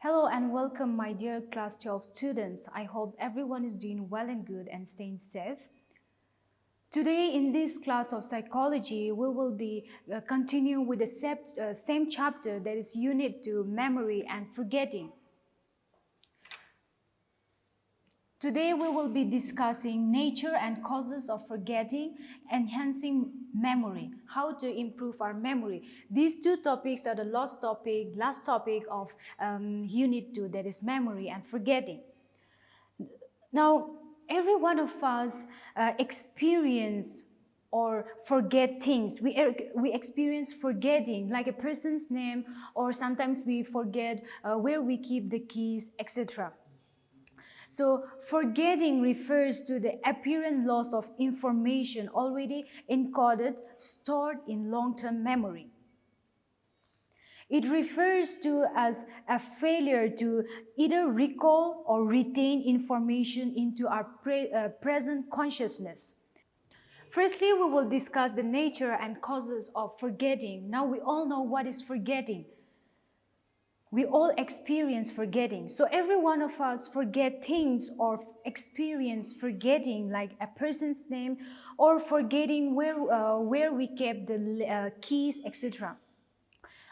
Hello and welcome, my dear class 12 students. I hope everyone is doing well and good and staying safe. Today in this class of psychology, we will be continuing with the same chapter, that is Unit 2, Memory and Forgetting. Today we will be discussing nature and causes of forgetting, enhancing memory, how to improve our memory. These two topics are the last topic of Unit 2, that is memory and forgetting. Now, every one of us experience or forget things. We experience forgetting, like a person's name, or sometimes we forget where we keep the keys, etc. So forgetting refers to the apparent loss of information already encoded, stored in long-term memory. It refers to as a failure to either recall or retain information into our present consciousness. Firstly, we will discuss the nature and causes of forgetting. Now we all know what is forgetting. We all experience forgetting. So every one of us forget things or experience forgetting, like a person's name or forgetting where we kept the keys, etc.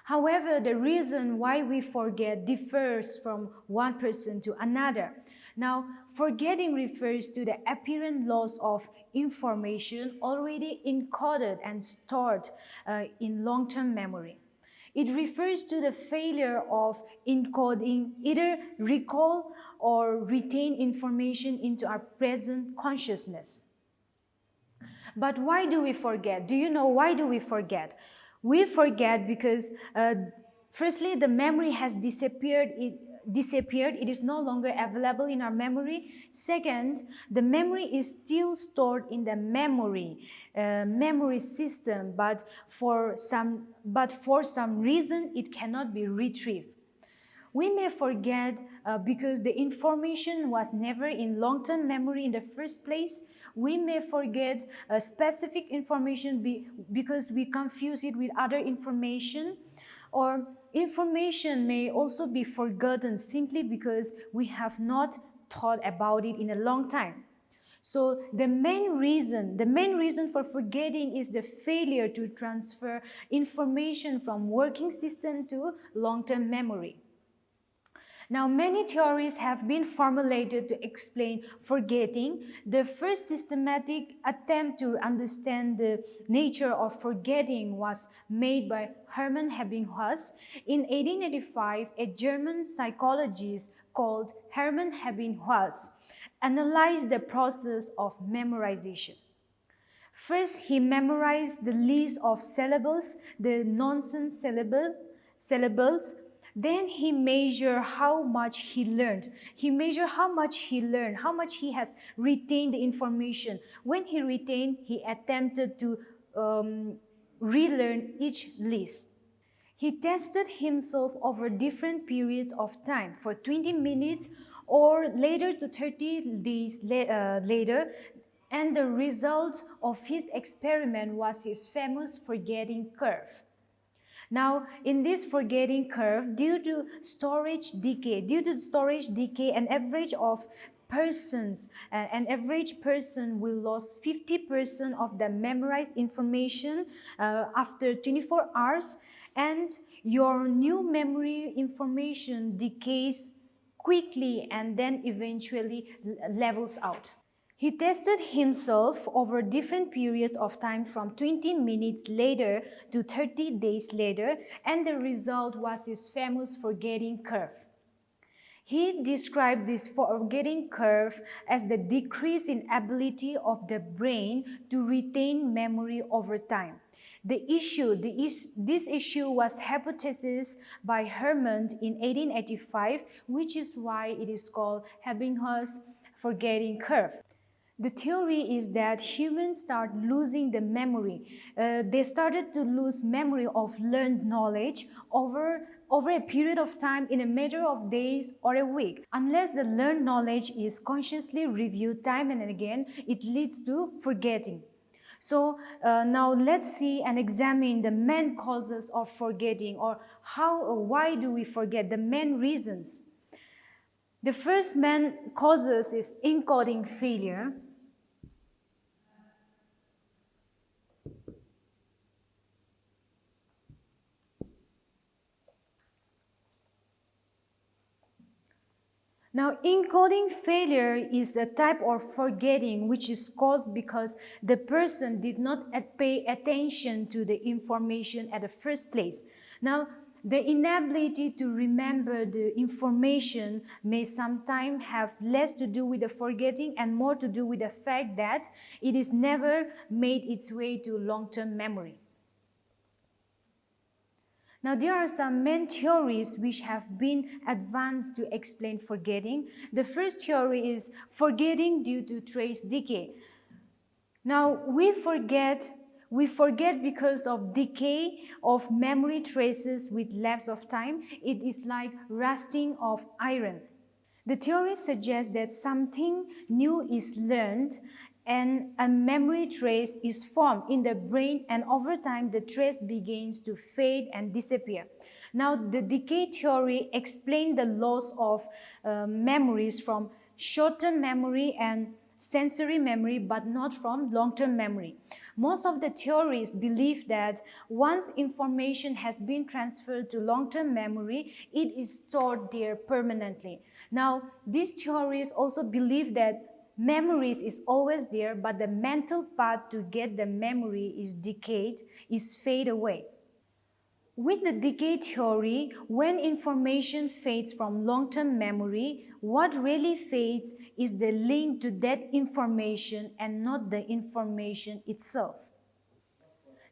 However, the reason why we forget differs from one person to another. Now, forgetting refers to the apparent loss of information already encoded and stored in long-term memory. It refers to the failure of encoding, either recall or retain information into our present consciousness. But why do we forget? Do you know why do we forget? We forget because firstly, the memory has disappeared. It is no longer available in our memory. Second, the memory is still stored in the memory system, but for some reason it cannot be retrieved. We may forget because the information was never in long-term memory in the first place. We may forget specific information because we confuse it with other information, or information may also be forgotten simply because we have not thought about it in a long time. So the main reason for forgetting is the failure to transfer information from working system to long-term memory. Now, many theories have been formulated to explain forgetting. The first systematic attempt to understand the nature of forgetting was made by Hermann Ebbinghaus. In 1885, a German psychologist called Hermann Ebbinghaus analyzed the process of memorization. First, he memorized the list of syllables, the nonsense syllables. Then he measured how much he learned. How much he has retained the information. When he retained, he attempted to relearn each list. He tested himself over different periods of time, for 20 minutes or later to 30 days later, and the result of his experiment was his famous forgetting curve. Now, in this forgetting curve, due to storage decay, an average person will lose 50% of the memorized information after 24 hours, and your new memory information decays quickly and then eventually levels out. He tested himself over different periods of time from 20 minutes later to 30 days later, and the result was his famous forgetting curve. He described this forgetting curve as the decrease in ability of the brain to retain memory over time. This issue was hypothesized by Hermann in 1885, which is why it is called Ebbinghaus forgetting curve. The theory is that humans start losing the memory. They started to lose memory of learned knowledge over a period of time, in a matter of days or a week. Unless the learned knowledge is consciously reviewed time and again, it leads to forgetting. So now let's see and examine the main causes of forgetting, or how or why do we forget, the main reasons. The first main causes is encoding failure. Now, encoding failure is a type of forgetting which is caused because the person did not pay attention to the information at the first place. Now, the inability to remember the information may sometimes have less to do with the forgetting and more to do with the fact that it is never made its way to long-term memory. Now, there are some main theories which have been advanced to explain forgetting. The first theory is forgetting due to trace decay. Now, we forget because of decay of memory traces with lapse of time. It is like rusting of iron. The theory suggests that something new is learned and a memory trace is formed in the brain, and over time the trace begins to fade and disappear. Now, the decay theory explains the loss of memories from short-term memory and sensory memory, but not from long-term memory. Most of the theories believe that once information has been transferred to long-term memory, it is stored there permanently. Now, these theories also believe that memories is always there, but the mental path to get the memory is decayed, is fade away. With the decay theory, when information fades from long-term memory, what really fades is the link to that information and not the information itself.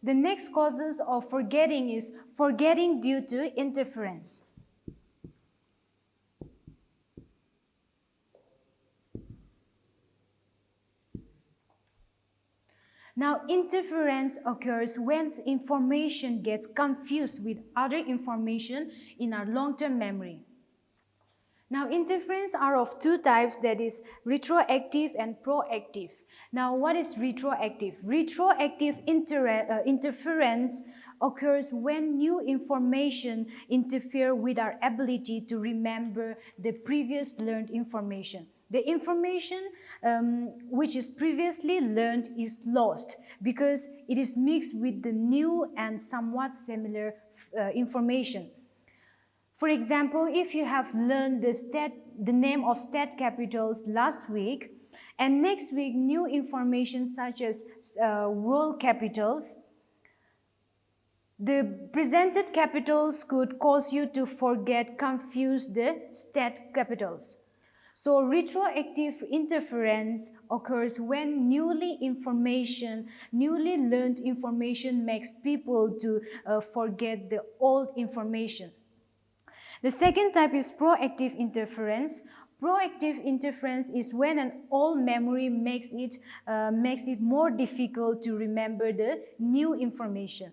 The next causes of forgetting is forgetting due to interference. Now, interference occurs when information gets confused with other information in our long-term memory. Now, interference are of two types, that is retroactive and proactive. Now, what is retroactive? Retroactive interference occurs when new information interfere with our ability to remember the previous learned information. The information which is previously learned is lost because it is mixed with the new and somewhat similar information. For example, if you have learned the name of state capitals last week, and next week new information such as world capitals, the presented capitals could cause you to confuse the state capitals. So retroactive interference occurs when newly learned information makes people to forget the old information. The second type is proactive interference. Proactive interference is when an old memory makes it more difficult to remember the new information.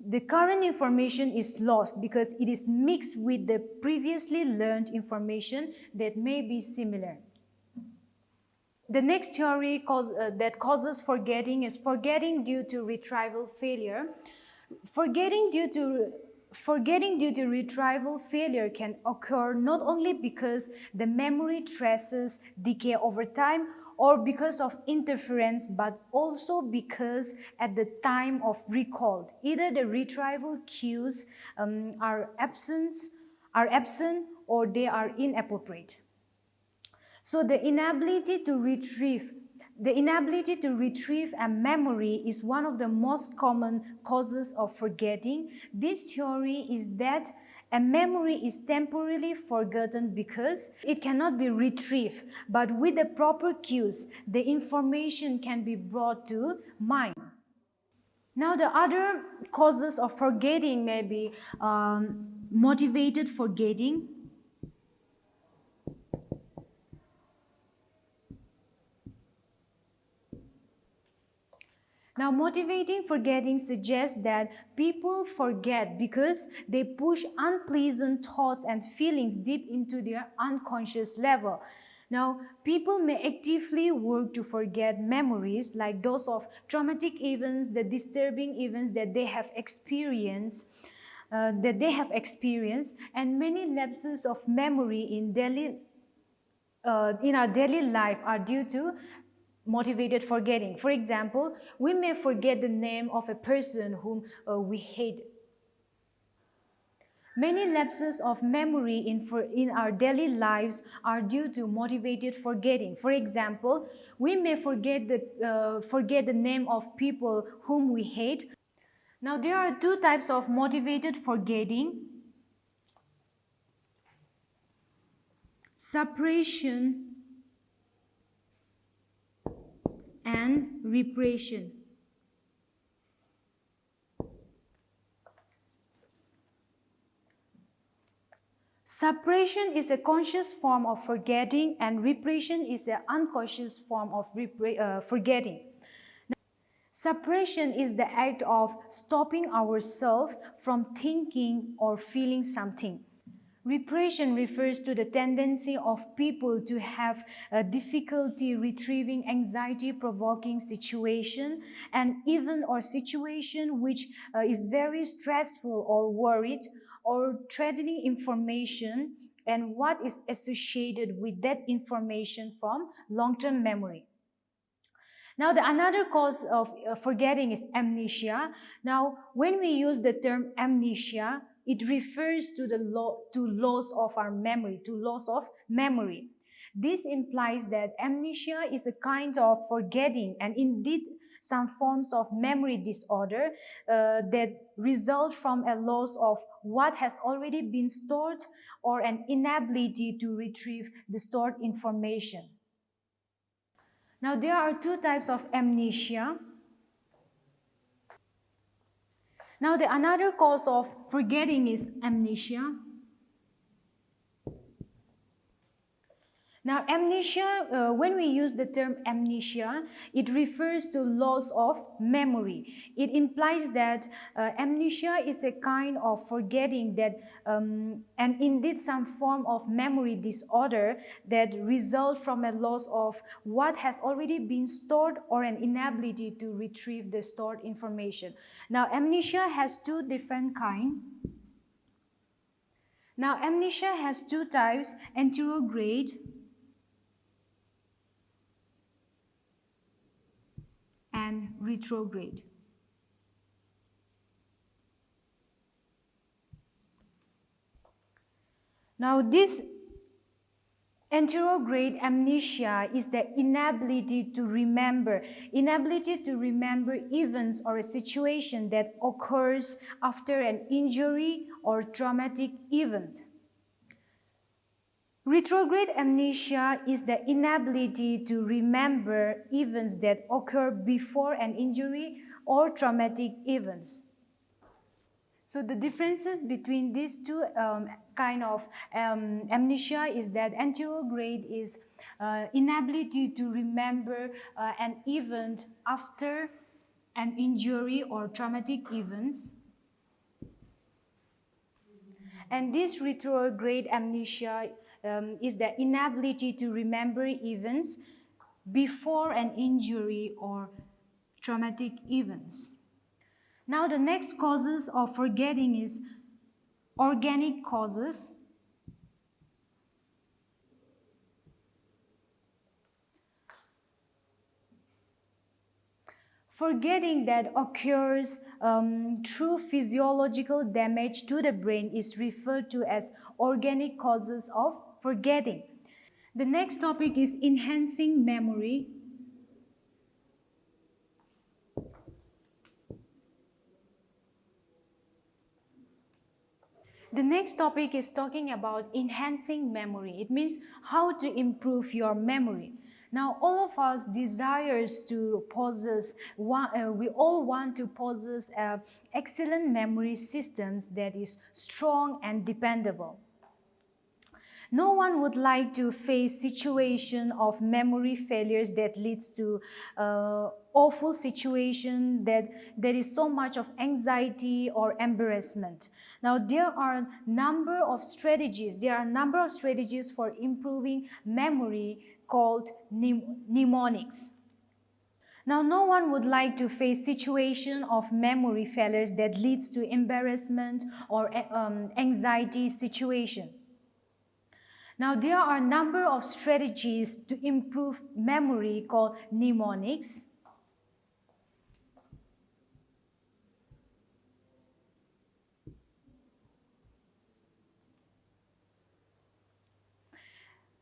The current information is lost because it is mixed with the previously learned information that may be similar. The next theory that causes forgetting is forgetting due to retrieval failure. Forgetting due to retrieval failure can occur not only because the memory traces decay over time or because of interference, but also because at the time of recall, either the retrieval cues are absent or they are inappropriate. So the inability to retrieve a memory is one of the most common causes of forgetting. This theory is that a memory is temporarily forgotten because it cannot be retrieved, but with the proper cues, the information can be brought to mind. Now, the other causes of forgetting may be motivated forgetting. Now, motivating forgetting suggests that people forget because they push unpleasant thoughts and feelings deep into their unconscious level. Now, people may actively work to forget memories like those of traumatic events, the disturbing events that they have experienced, and many lapses of memory in our daily life are due to motivated forgetting. For example, we may forget the name of a person whom we hate. Many lapses of memory in our daily lives are due to motivated forgetting. For example, we may forget the name of people whom we hate. Now, there are two types of motivated forgetting: suppression and repression. Suppression is a conscious form of forgetting, and repression is an unconscious form of forgetting. Suppression is the act of stopping ourselves from thinking or feeling something. Repression refers to the tendency of people to have a difficulty retrieving anxiety-provoking situation and even or situation which is very stressful or worried or threatening information and what is associated with that information from long-term memory. Now, the another cause of forgetting is amnesia. Now, when we use the term amnesia, it refers to loss of our memory, to loss of memory. This implies that amnesia is a kind of forgetting and indeed some forms of memory disorder that result from a loss of what has already been stored or an inability to retrieve the stored information. Now, there are two types of amnesia. Now, the another cause of forgetting is amnesia. Now, amnesia, when we use the term amnesia, it refers to loss of memory. It implies that amnesia is a kind of forgetting that, and indeed some form of memory disorder that result from a loss of what has already been stored or an inability to retrieve the stored information. Now, amnesia has two different kinds. Now, amnesia has two types: anterograde and retrograde. Now, this anterograde amnesia is the inability to remember events or a situation that occurs after an injury or traumatic event. Retrograde amnesia is the inability to remember events that occur before an injury or traumatic events. So the differences between these two kind of amnesia is that anterograde is inability to remember an event after an injury or traumatic events. And this retrograde amnesia is the inability to remember events before an injury or traumatic events. Now, the next causes of forgetting is organic causes. Forgetting that occurs through physiological damage to the brain is referred to as organic causes of forgetting. The next topic is enhancing memory. The next topic is talking about enhancing memory. It means how to improve your memory. Now, all of us desires to possess, we all want to possess excellent memory systems that is strong and dependable. No one would like to face situation of memory failures that leads to awful situation that there is so much of anxiety or embarrassment. Now there are number of strategies. There are a number of strategies for improving memory called mnemonics. Now, no one would like to face situation of memory failures that leads to embarrassment or anxiety situation. Now, there are a number of strategies to improve memory called mnemonics.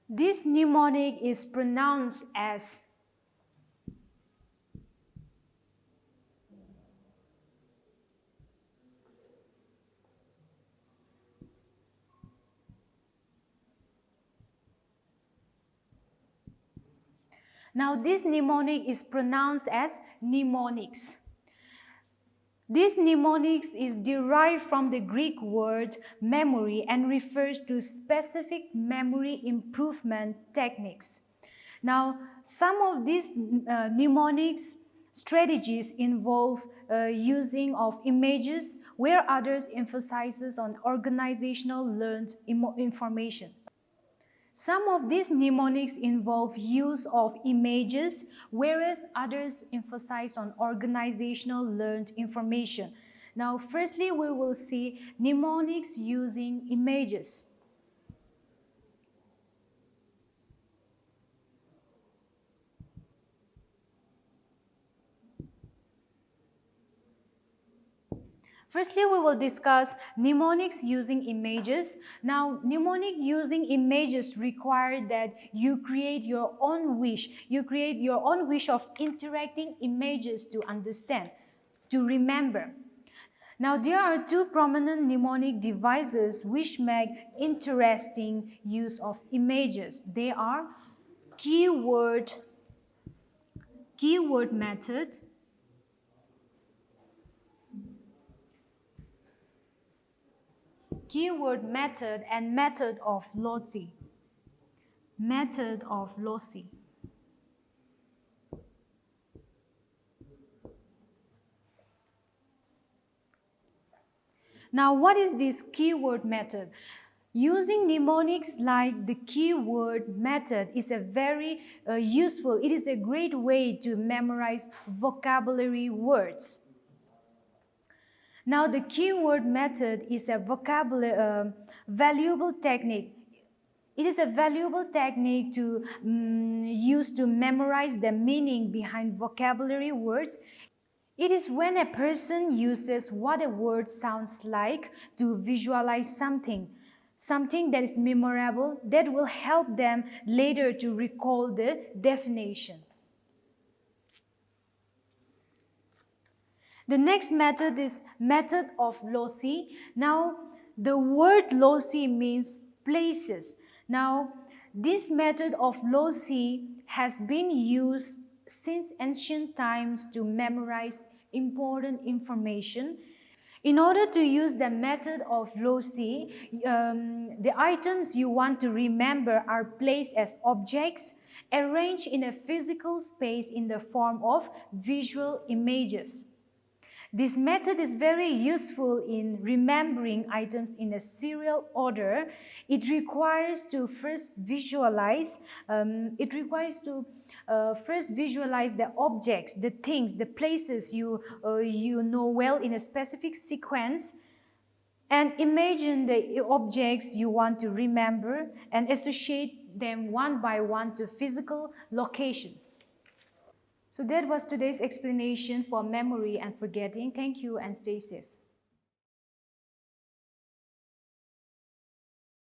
This mnemonic is pronounced as mnemonics. This mnemonics is derived from the Greek word memory and refers to specific memory improvement techniques. Now, some of these mnemonics strategies involve using of images, where others emphasizes on organizational learned information. Some of these mnemonics involve use of images, whereas others emphasize on organizational learned information. Now, firstly, we will see mnemonics using images. Firstly, we will discuss mnemonics using images. Now, mnemonic using images require that you create your own wish. You create your own wish of interacting images to understand, to remember. Now, there are two prominent mnemonic devices which make interesting use of images. They are keyword method, and method of loci. Now, what is this keyword method? Using mnemonics like the keyword method is a very useful, it is a great way to memorize vocabulary words. Now, the keyword method is a valuable technique. It is a valuable technique to use to memorize the meaning behind vocabulary words. It is when a person uses what a word sounds like to visualize something that is memorable that will help them later to recall the definition. The next method is method of loci. Now, the word loci means places. Now, this method of loci has been used since ancient times to memorize important information. In order to use the method of loci, the items you want to remember are placed as objects arranged in a physical space in the form of visual images. This method is very useful in remembering items in a serial order. It requires to first visualize. The objects, the things, the places you know well in a specific sequence, and imagine the objects you want to remember and associate them one by one to physical locations. So that was today's explanation for memory and forgetting. Thank you and stay safe.